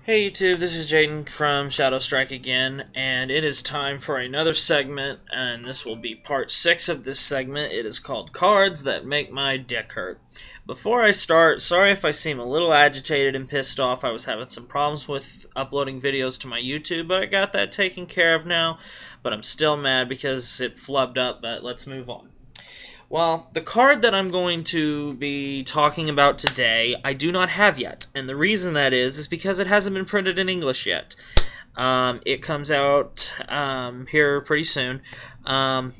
Hey YouTube, this is Jaden from Shadow Strike again, and it is time for another segment, and this will be part 6 of this segment. It is called Cards That Make My Dick Hurt. Before I start, sorry if I seem a little agitated and pissed off. I was having some problems with uploading videos to my YouTube, but I got that taken care of now. But I'm still mad because it flubbed up, but let's move on. Well, the card that I'm going to be talking about today, I do not have yet, and the reason that is because it hasn't been printed in English yet. It comes out here pretty soon. The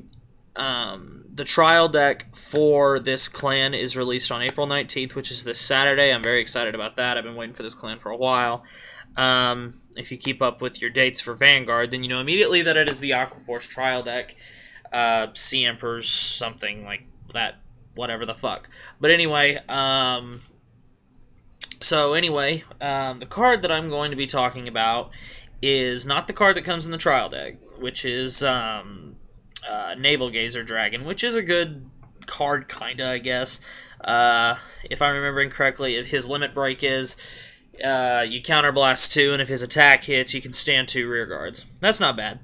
trial deck for this clan is released on April 19th, which is this Saturday. I'm very excited about that. I've been waiting for this clan for a while. If you keep up with your dates for Vanguard, then you know immediately that it is the Aquaforce trial deck. Sea Emperors, something like that, whatever the fuck. But anyway, the card that I'm going to be talking about is not the card that comes in the trial deck, which is Navel Gazer Dragon, which is a good card, kinda, I guess. If I'm remembering correctly, if his limit break is you counterblast 2, and if his attack hits, you can stand 2 rear guards. That's not bad.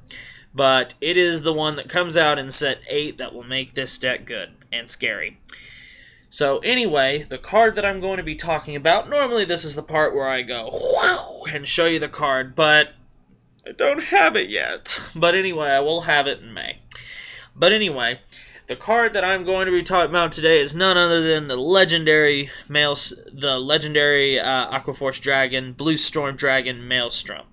But it is the one that comes out in set 8 that will make this deck good and scary. So anyway, the card that I'm going to be talking about, normally this is the part where I go wow and show you the card, but I don't have it yet. But anyway, I will have it in May. But anyway, the card that I'm going to be talking about today is none other than the legendary Aquaforce Dragon, Blue Storm Dragon Maelstrom.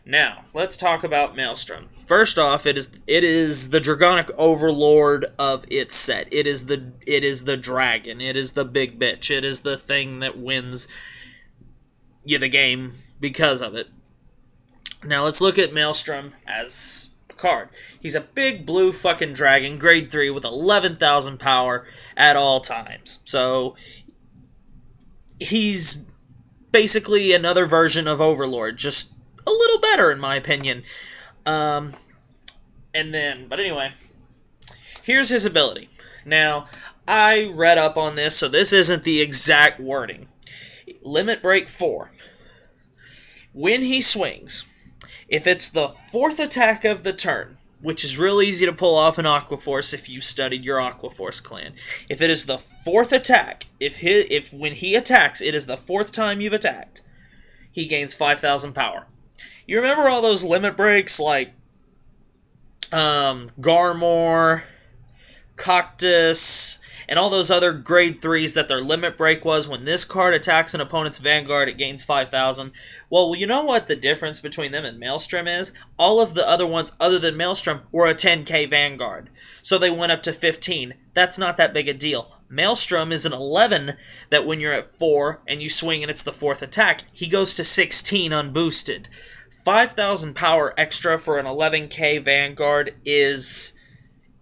Now, let's talk about Maelstrom. First off, it is the Dragonic Overlord of its set. It is the dragon. It is the big bitch. It is the thing that wins you the game because of it. Now, let's look at Maelstrom as a card. He's a big blue fucking dragon, grade 3 with 11,000 power at all times. So, he's basically another version of Overlord, just a little better in my opinion. But anyway, here's his ability. Now, I read up on this, so this isn't the exact wording. Limit break 4. When he swings, if it's the 4th attack of the turn, which is real easy to pull off in Aquaforce if you've studied your Aquaforce clan. If it is the 4th attack, if when he attacks, it is the 4th time you've attacked, he gains 5,000 power. You remember all those limit breaks like Garmor, Coctus, and all those other grade 3s that their limit break was when this card attacks an opponent's Vanguard, it gains 5,000. Well, you know what the difference between them and Maelstrom is? All of the other ones other than Maelstrom were a 10k Vanguard. So they went up to 15. That's not that big a deal. Maelstrom is an 11 that when you're at 4 and you swing and it's the 4th attack, he goes to 16 unboosted. 5,000 power extra for an 11k Vanguard is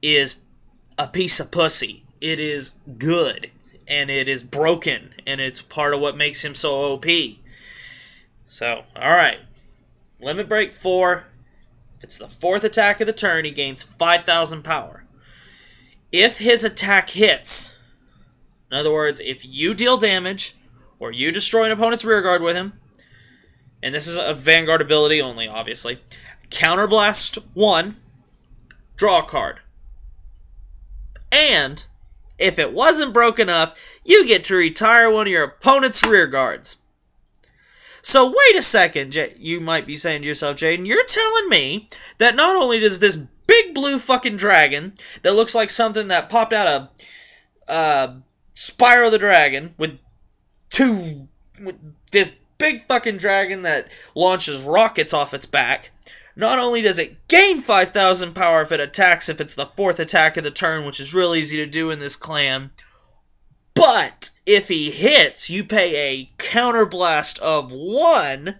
a piece of pussy. It is good, and it is broken, and it's part of what makes him so OP. So, alright. Limit break 4. If it's the 4th attack of the turn, he gains 5,000 power. If his attack hits, in other words, if you deal damage, or you destroy an opponent's rearguard with him, and this is a Vanguard ability only, obviously. Counterblast 1, draw a card. And, if it wasn't broke enough, you get to retire one of your opponent's rearguards. So wait a second, you might be saying to yourself, Jaden, you're telling me that not only does this big blue fucking dragon that looks like something that popped out of Spyro the Dragon with this big fucking dragon that launches rockets off its back. Not only does it gain 5,000 power if it attacks, if it's the 4th attack of the turn, which is real easy to do in this clan, but if he hits, you pay a counterblast of 1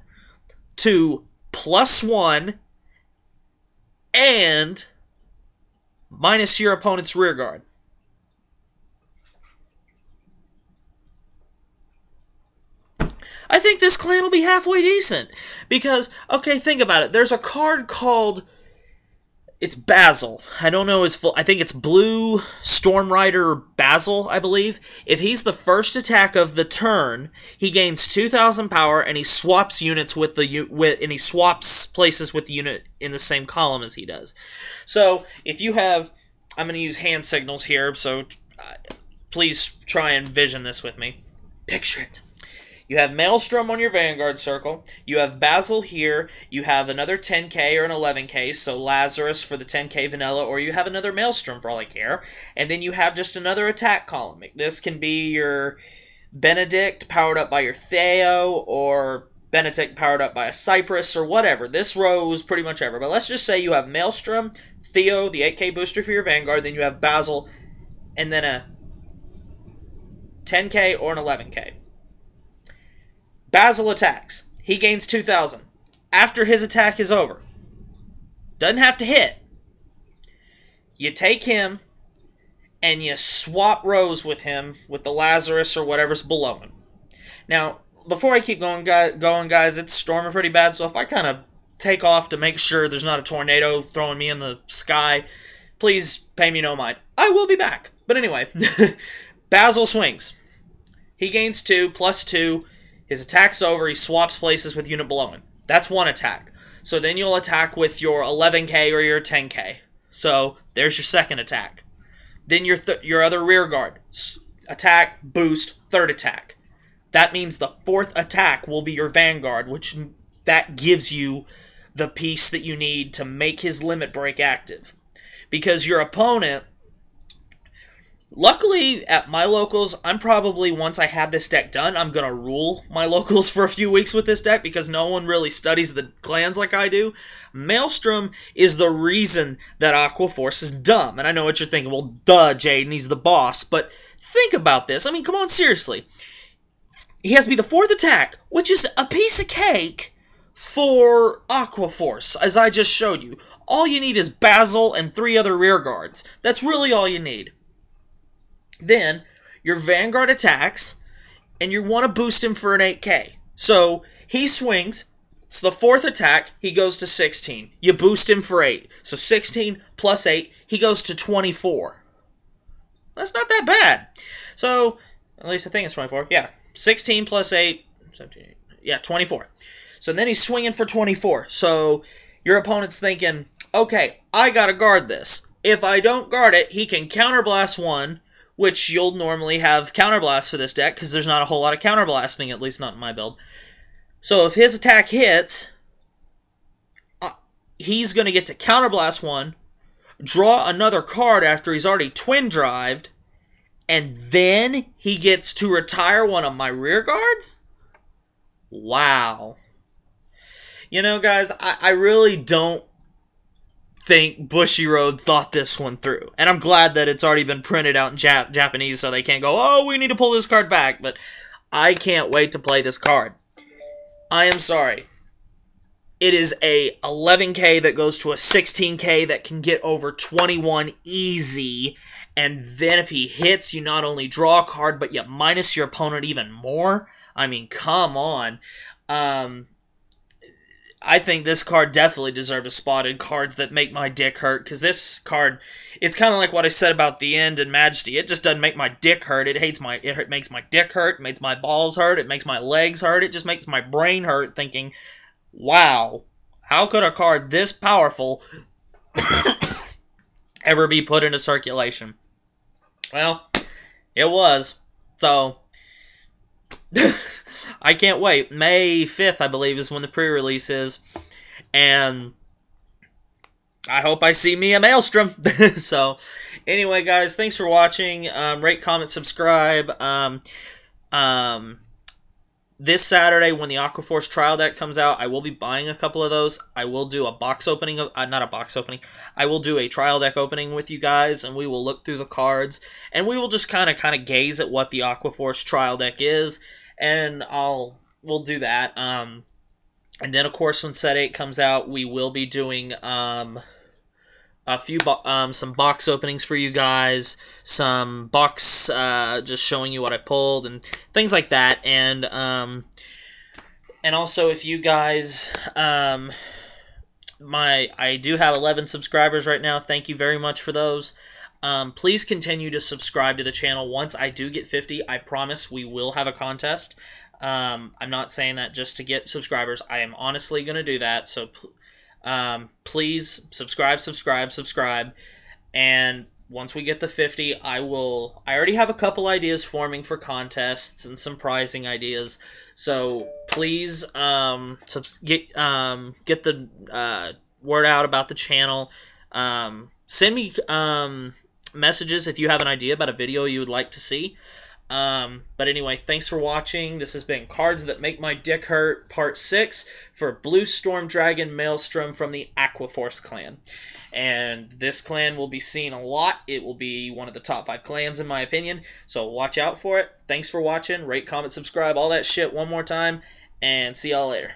to +1 and minus your opponent's rearguard. I think this clan will be halfway decent. Because, okay, think about it. There's a card called It's Basil. I don't know his full... I think it's Blue Storm Rider Basil, I believe. If he's the first attack of the turn, he gains 2,000 power, and he swaps units with the... and he swaps places with the unit in the same column as he does. So, if you have... I'm going to use hand signals here, so please try and envision this with me. Picture it. You have Maelstrom on your Vanguard circle. You have Basil here. You have another 10k or an 11k, so Lazarus for the 10k vanilla, or you have another Maelstrom for all I care. And then you have just another attack column. This can be your Benedict powered up by your Theo, or Benedict powered up by a Cypress, or whatever. This row is pretty much ever. But let's just say you have Maelstrom, Theo, the 8k booster for your Vanguard, then you have Basil, and then a 10k or an 11k. Basil attacks. He gains 2,000. After his attack is over. Doesn't have to hit. You take him, and you swap rows with him with the Lazarus or whatever's below him. Now, before I keep going, guys, it's storming pretty bad, so if I kind of take off to make sure there's not a tornado throwing me in the sky, please pay me no mind. I will be back. But anyway, Basil swings. He gains 2 plus 2. His attack's over, he swaps places with unit below him. That's one attack. So then you'll attack with your 11k or your 10k. So there's your second attack. Then your other rear guard. Attack, boost, third attack. That means the fourth attack will be your Vanguard, which that gives you the piece that you need to make his limit break active. Because your opponent... Luckily, at my locals, I'm probably, once I have this deck done, I'm going to rule my locals for a few weeks with this deck because no one really studies the clans like I do. Maelstrom is the reason that Aqua Force is dumb. And I know what you're thinking, well, duh, Jaden, he's the boss. But think about this. I mean, come on, seriously. He has to be the fourth attack, which is a piece of cake for Aqua Force, as I just showed you. All you need is Basil and 3 other rear guards. That's really all you need. Then, your Vanguard attacks, and you want to boost him for an 8k. So, he swings, it's the fourth attack, he goes to 16. You boost him for 8. So, 16 plus 8, he goes to 24. That's not that bad. So, at least I think it's 24. Yeah, 16 plus 8, 17, yeah, 24. So, then he's swinging for 24. So, your opponent's thinking, okay, I gotta guard this. If I don't guard it, he can counterblast 1, which you'll normally have counterblast for this deck, because there's not a whole lot of counterblasting, at least not in my build. So if his attack hits, he's going to get to counterblast 1, draw another card after he's already twin-drived, and then he gets to retire one of my rear guards? Wow. You know, guys, I really don't think Bushiroad thought this one through. And I'm glad that it's already been printed out in Japanese so they can't go, oh, we need to pull this card back. But I can't wait to play this card. I am sorry. It is a 11k that goes to a 16k that can get over 21 easy. And then if he hits, you not only draw a card, but you minus your opponent even more. I mean, come on. I think this card definitely deserved a spot in cards that make my dick hurt, because this card, it's kind of like what I said about the End and Majesty. It just doesn't make my dick hurt. It makes my dick hurt. It makes my balls hurt. It makes my legs hurt. It just makes my brain hurt thinking, wow, how could a card this powerful ever be put into circulation? Well, it was. So, I can't wait. May 5th, I believe, is when the pre-release is. And I hope I see me a Maelstrom. So, anyway, guys, thanks for watching. Rate, comment, subscribe. This Saturday, when the Aqua Force trial deck comes out, I will be buying a couple of those. I will do a box opening. Not a box opening. I will do a trial deck opening with you guys, and we will look through the cards. And we will just kind of gaze at what the Aqua Force trial deck is. And we'll do that. And then, of course, when Set 8 comes out, we will be doing some box openings for you guys, some box just showing you what I pulled and things like that. And also, if you guys I do have 11 subscribers right now. Thank you very much for those. Please continue to subscribe to the channel. Once I do get 50, I promise we will have a contest. I'm not saying that just to get subscribers. I am honestly going to do that. So please subscribe. And once we get the 50, I already have a couple ideas forming for contests and some prizing ideas. So please get the word out about the channel. Send me messages if you have an idea about a video you would like to see. But anyway, thanks for watching. This has been Cards That Make My Dick Hurt, Part 6 for Blue Storm Dragon Maelstrom from the Aquaforce clan. And this clan will be seen a lot. It will be one of the top 5 clans in my opinion, so watch out for it. Thanks for watching. Rate, comment, subscribe, all that shit one more time, and see y'all later.